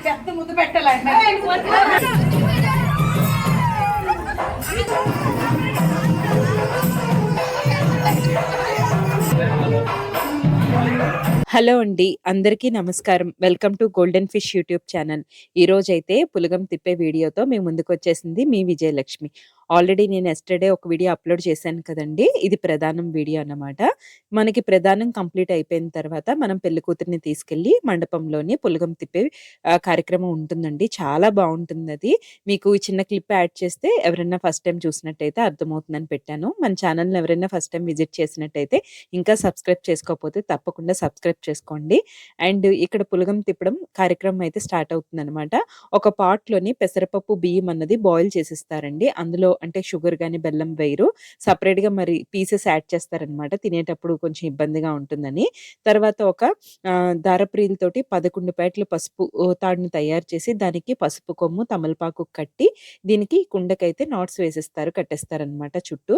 పెద్ద ముద్దు పెట్టాలండి. హలో అండి, అందరికీ నమస్కారం. Welcome to golden fish YouTube channel. ఈరోజైతే పులగం తిప్పే వీడియోతో మీ ముందుకొచ్చేసింది మీ విజయలక్ష్మి. ఆల్రెడీ నేను యెస్టర్‌డే ఒక వీడియో అప్‌లోడ్ చేశాను కదండీ! ఇది ప్రధానం వీడియో అన్నమాట. మనకి ప్రధానం కంప్లీట్ అయిపోయిన తర్వాత మనం పెళ్ళికూతురిని తీసుకెళ్ళి మండపంలోని పులగం తిప్పే కార్యక్రమం ఉంటుందండి. చాలా బావుంటుందది. మీకు ఈ చిన్న క్లిప్ యాడ్ చేస్తే ఎవరైనా ఫస్ట్ టైమ్ చూసినట్టయితే అర్థమవుతుందని పెట్టాను. మన ఛానల్‌ని ఎవరైనా ఫస్ట్ టైమ్ విజిట్ చేసినట్టయితే ఇంకా సబ్స్క్రైబ్ చేసుకోకపోతే తప్పకుండా సబ్స్క్రైబ్ చేసుకోండి. అండ్ ఇక్కడ పులగం తిప్పడం కార్యక్రమం అయితే స్టార్ట్ అవుతుందనమాట. ఒక పాట్‌లోని పెసరపప్పు, బియ్యం అన్నది బాయిల్ చేసిస్తారండి. అందులో అంటే షుగర్ గాని, బెల్లం వేయరు. సెపరేట్‌గా మరి పీసెస్ యాడ్ చేస్తారనమాట. తినేటప్పుడు కొంచెం ఇబ్బందిగా ఉంటుందని. తర్వాత ఒక దారపురీలతోటి 11 పేటలు పసుపు తాడుని తయారు చేసి దానికి పసుపు కొమ్ము, తమలపాకు కట్టి దీనికి కుండకైతే నాట్స్ వేసిస్తారు, కట్టేస్తారనమాట చుట్టూ.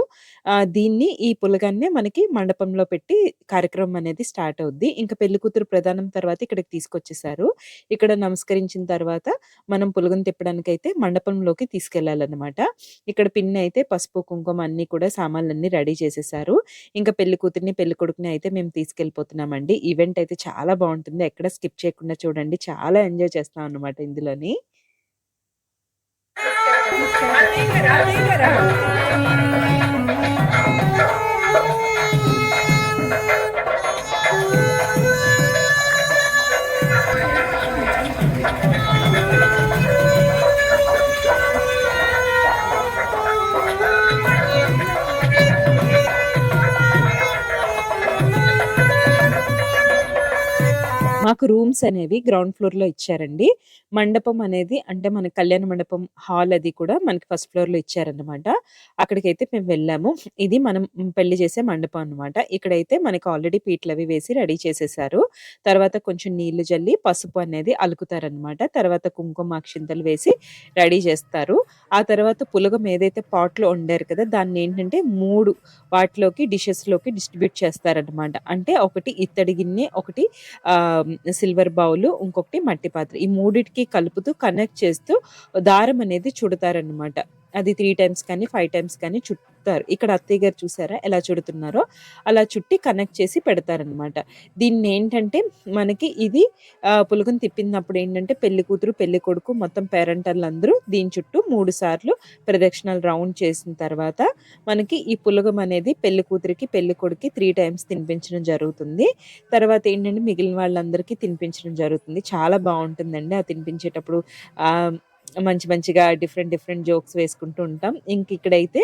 దీన్ని ఈ పులగాన్నే మనకి మండపంలో పెట్టి కార్యక్రమం అనేది స్టార్ట్ అవుద్ది. ఇంకా పెళ్ళికూతురు ప్రధానం తర్వాత ఇక్కడికి తీసుకొచ్చేసారు. ఇక్కడ నమస్కరించిన తర్వాత మనం పులగం తిప్పడానికైతే మండపంలోకి తీసుకెళ్ళాలన్నమాట. ఇక్కడ పిన్ని అయితే పసుపు, కుంకుమ అన్నీ కూడా సామాన్లన్నీ రెడీ చేసేసారు. ఇంకా పెళ్ళికూతురిని, పెళ్ళికొడుకుని అయితే మేము తీసుకెళ్ళిపోతున్నామండి. ఈవెంట్ అయితే చాలా బావుంటుంది. ఎక్కడ స్కిప్ చేయకుండా చూడండి. చాలా ఎంజాయ్ చేస్తాం అన్నమాట ఇందులోని. మాకు రూమ్స్ అనేవి గ్రౌండ్ ఫ్లోర్‌లో ఇచ్చారండి. మండపం అనేది అంటే మన కళ్యాణ మండపం హాల్ అది కూడా మనకి ఫస్ట్ ఫ్లోర్‌లో ఇచ్చారన్నమాట. అక్కడికైతే మేము వెళ్ళాము. ఇది మనం పెళ్లి చేసే మండపం అన్నమాట. ఇక్కడైతే మనకు ఆల్రెడీ పీటలవి వేసి రెడీ చేసేసారు. తర్వాత కొంచెం నీళ్లు జల్లి పసుపు అనేది అలుకుతారన్నమాట. తర్వాత కుంకుమ, అక్షింతలు వేసి రెడీ చేస్తారు. ఆ తర్వాత పులగం ఏదైతే పాట్‌లో వండారు కదా! దాన్నేంటంటే 3 వాటిలోకి డిషెస్‌లోకి డిస్ట్రిబ్యూట్ చేస్తారన్నమాట. అంటే ఒకటి ఇత్తడి గిన్నె, ఒకటి సిల్వర్ బౌలు, ఇంకొకటి మట్టి పాత్ర. ఈ మూడిటికి కలుపుతూ కనెక్ట్ చేస్తూ దారం అనేది చుడతారనమాట. అది 3 టైమ్స్ కానీ, 5 టైమ్స్ కానీ చుడతారు. ఇక్కడ అత్తయ్య గారు చూసారా ఎలా చుడుతున్నారో, అలా చుట్టి కనెక్ట్ చేసి పెడతారనమాట. దీన్నేంటంటే మనకి ఇది పులగం తిప్పినప్పుడు ఏంటంటే పెళ్ళికూతురు, పెళ్ళికొడుకు మొత్తం పేరంటాళ్ళందరూ దీని చుట్టూ 3 సార్లు ప్రదక్షిణాలు రౌండ్ చేసిన తర్వాత మనకి ఈ పులగం అనేది పెళ్ళికూతురికి, పెళ్ళికొడుకుకి 3 టైమ్స్ తినిపించడం జరుగుతుంది. తర్వాత ఏంటంటే మిగిలిన వాళ్ళందరికీ తినిపించడం జరుగుతుంది. చాలా బావుంటుందండి. ఆ తినిపించేటప్పుడు మంచి మంచిగా డిఫరెంట్ జోక్స్ వేసుకుంటూ ఉంటాం. ఇక్కడైతే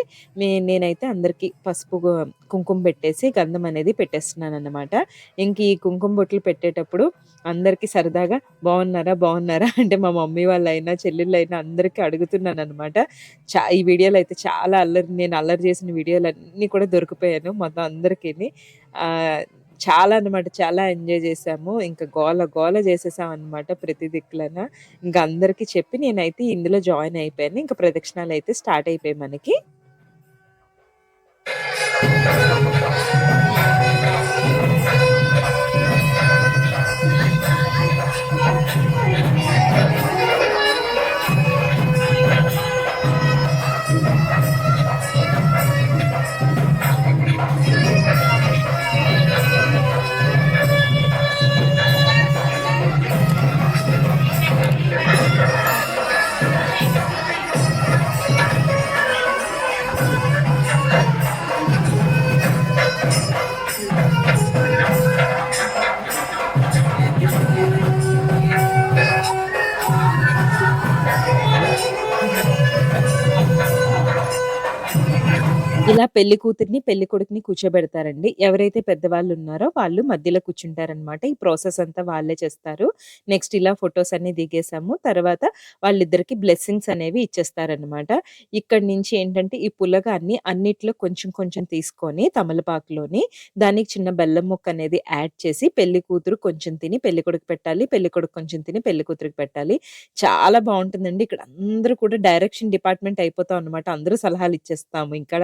నేనైతే అందరికి పసుపు, కుంకుమ పెట్టేసి గంధం అనేది పెట్టేస్తున్నానన్నమాట. ఈ కుంకుమ బొట్లు పెట్టేటప్పుడు అందరికీ సరదాగా బావున్నారా? అంటే మా మమ్మీ వాళ్ళైనా, చెల్లెళ్ళైనా అందరికీ అడుగుతున్నానన్నమాట. ఈ వీడియోలో అయితే చాలా నేను అల్లరి చేసిన వీడియోలన్నీ కూడా దొరికిపోయాను మొత్తం అందరికిని. చాలా అన్నమాట. చాలా ఎంజాయ్ చేశాము. ఇంకా గోల చేసేసామన్నమాట ప్రతి దిక్కులన. ఇంక అందరికీ చెప్పి నేనైతే ఇందులో జాయిన్ అయిపోయాను. ఇంక ప్రదక్షిణాలయితే స్టార్ట్ అయిపోయాయి మనకి. ఇలా పెళ్లి కూతురిని, పెళ్లి కొడుకుని కూర్చోబెడతారండి. ఎవరైతే పెద్దవాళ్ళు ఉన్నారో వాళ్ళు మధ్యలో కూర్చుంటారనమాట. ఈ ప్రాసెస్ అంతా వాళ్ళే చేస్తారు. నెక్స్ట్ ఇలా ఫోటోస్ అన్నీ దిగేసాము. తర్వాత వాళ్ళిద్దరికీ బ్లెస్సింగ్స్ అనేవి ఇచ్చేస్తారనమాట. ఇక్కడి నుంచి ఏంటంటే ఈ పులగాన్ని అన్నిట్లో కొంచెం కొంచెం తీసుకొని తమలపాకులోని దానికి చిన్న బెల్లం ముక్క అనేది యాడ్ చేసి పెళ్లి కూతురు కొంచెం తిని పెళ్లి కొడుకు పెట్టాలి. పెళ్లి కొడుకు కొంచెం తిని పెళ్లి కూతురికి పెట్టాలి. చాలా బావుంటుందండి. ఇక్కడ అందరూ కూడా డైరెక్షన్ డిపార్ట్‌మెంట్ అయిపోతాం అనమాట. అందరూ సలహాలు ఇచ్చేస్తాము ఇక్కడ.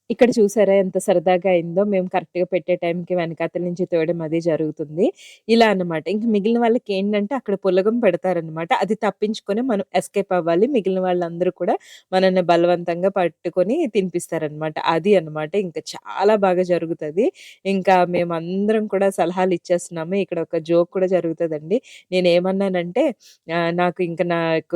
ఇక్కడ చూసారా ఎంత సరదాగా అయిందో. మేము కరెక్ట్‌గా పెట్టే టైంకి వెనకాతల నుంచి తోయడం అది జరుగుతుంది. ఇలా అన్నమాట. ఇంక మిగిలిన వాళ్ళకేంటంటే అక్కడ పులగం పెడతారనమాట. అది తప్పించుకొని మనం ఎస్కేప్ అవ్వాలి. మిగిలిన వాళ్ళందరూ కూడా మనల్ని బలవంతంగా పట్టుకొని తినిపిస్తారనమాట. అది అన్నమాట. ఇంకా చాలా బాగా జరుగుతది. ఇంకా మేమందరం కూడా సలహాలు ఇచ్చేస్తున్నాము. ఇక్కడ ఒక జోక్ కూడా జరుగుతదండి. నేనేమన్నానంటే నాకు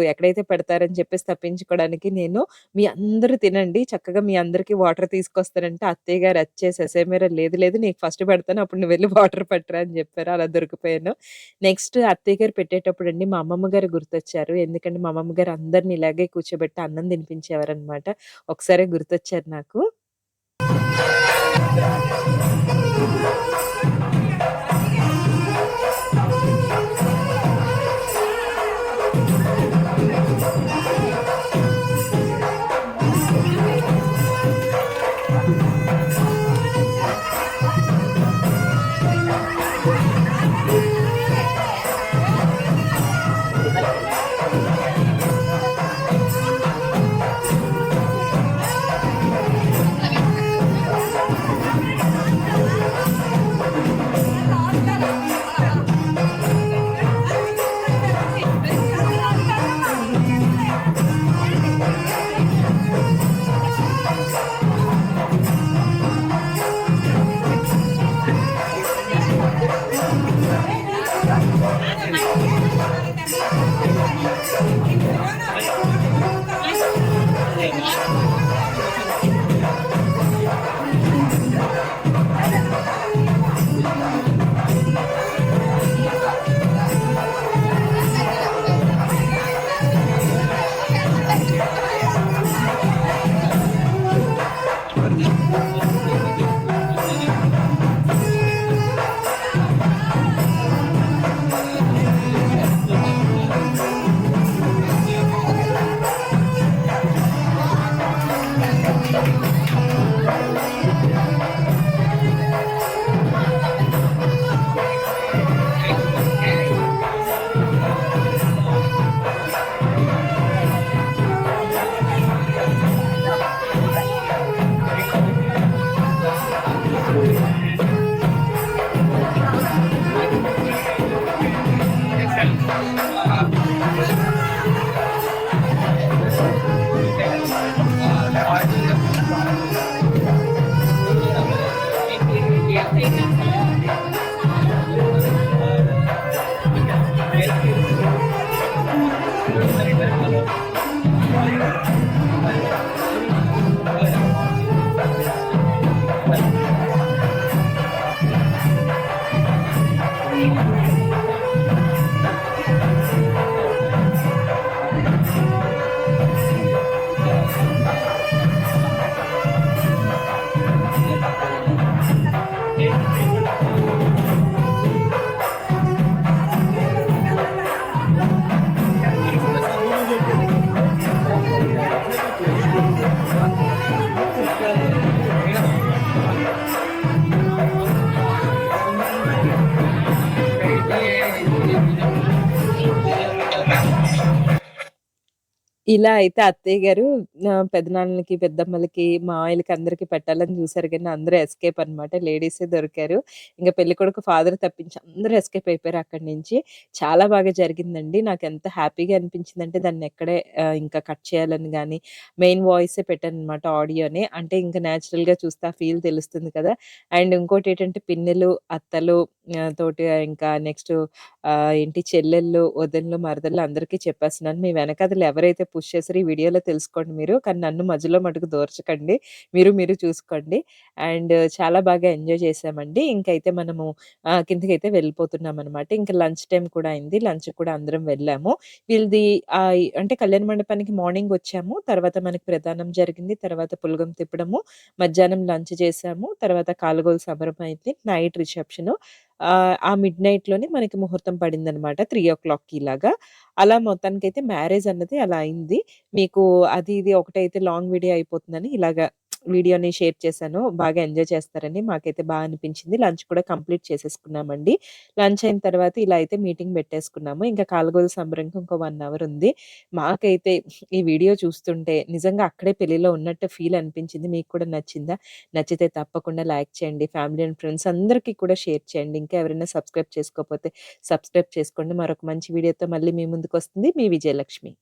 ఎక్కడైతే పెడతారని చెప్పేసి తప్పించుకోవడానికి నేను మీ అందరూ తినండి. చక్కగా మీ అందరికి వాటర్ తీసుకొస్తానంటే అత్తయ్య గారు అరిచేసి "ఎసేమేరా లేదు లేదు నీకు ఫస్ట్ పెడతాను. అప్పుడు నువ్వు వెళ్లి వాటర్ పట్టురా" అని చెప్పారు. అలా దొరికిపోయాను. నెక్స్ట్ అత్తయ్య గారు పెట్టేటప్పుడండి మా అమ్మమ్మ గారు గుర్తొచ్చారు. ఎందుకంటే మా అమ్మమ్మ గారు అందరిని ఇలాగే కూర్చోబెట్టి అన్నం తినిపించేవారనమాట. ఒకసారే గుర్తొచ్చారు నాకు. ఇలా అయితే అత్తయ్య గారు పెదనాన్నలకి, పెద్దమ్మలకి, మావయ్యలకి అందరికి పెట్టాలని చూసారు గానీ అందరూ ఎస్కేప్ అనమాట. లేడీసే దొరికారు. ఇంక పెళ్ళికొడుకు ఫాదర్ తప్పించి అందరూ ఎస్కేప్ అయిపోయారు అక్కడి నుంచి. చాలా బాగా జరిగిందండి. నాకెంత హ్యాపీగా అనిపించిందంటే దాన్నెక్కడే ఇంకా కట్ చేయాలని గానీ, మెయిన్ వాయిసే పెట్టాననమాట ఆడియోనే. అంటే ఇంక నేచురల్‌గా చూస్తే ఆ ఫీల్ తెలుస్తుంది కదా! అండ్ ఇంకోటేంటంటే పిన్నెలు, అత్తలు తోటి ఇంకా నెక్స్ట్ ఏంటి చెల్లెళ్ళు, వదినలు, మరదళ్ళు అందరికీ చెప్పేస్తున్నాను. మీ వెనకాతల ఎవరైతే పుష్ చేసారో ఈ వీడియోలో తెలుసుకోండి మీరు. కానీ నన్ను మధ్యలో మటుకు దూర్చకండి. మీరు చూసుకోండి. అండ్ చాలా బాగా ఎంజాయ్ చేశామండి. ఇంకైతే మనము కిందకైతే వెళ్ళిపోతున్నామనమాట. ఇంక లంచ్ టైమ్ కూడా అయింది. లంచ్‌కి కూడా అందరం వెళ్ళాము. వీళ్ళది అంటే కళ్యాణ మండపానికి మార్నింగ్ వచ్చాము. తర్వాత మనకి ప్రదానం జరిగింది. తర్వాత పులగం తిప్పడము, మధ్యాహ్నం లంచ్ చేశాము. తర్వాత కాలుగోలు సంబరం అయింది. Night reception. ఆ మిడ్‌నైట్‌లోనే మనకి ముహూర్తం పడిందనమాట. 3:00కి ఇలాగా. అలా మొత్తానికైతే మ్యారేజ్ అన్నది అలా అయింది. మీకు అది ఇది ఒకటైతే లాంగ్ వీడియో అయిపోతుందని ఇలాగా వీడియోని షేర్ చేశాను. బాగా ఎంజాయ్ చేస్తారని మాకైతే అనిపించింది. లంచ్ కూడా కంప్లీట్ చేసేసుకున్నామండి. లంచ్ అయిన తర్వాత ఇలా అయితే మీటింగ్ పెట్టేసుకున్నాము. ఇంకా కాలుగోలు సంబరంకి ఇంకో 1 అవర్ ఉంది. మాకైతే ఈ వీడియో చూస్తుంటే నిజంగా అక్కడే పెళ్లిలో ఉన్నట్టు ఫీల్ అనిపించింది. మీకు కూడా నచ్చిందా? నచ్చితే తప్పకుండా లైక్ చేయండి. ఫ్యామిలీ అండ్ ఫ్రెండ్స్ అందరికీ కూడా షేర్ చేయండి. ఇంకా ఎవరైనా సబ్స్క్రైబ్ చేసుకోకపోతే సబ్స్క్రైబ్ చేసుకోండి. మరొక మంచి వీడియోతో మళ్ళీ మీ ముందుకొస్తుంది మీ విజయలక్ష్మి.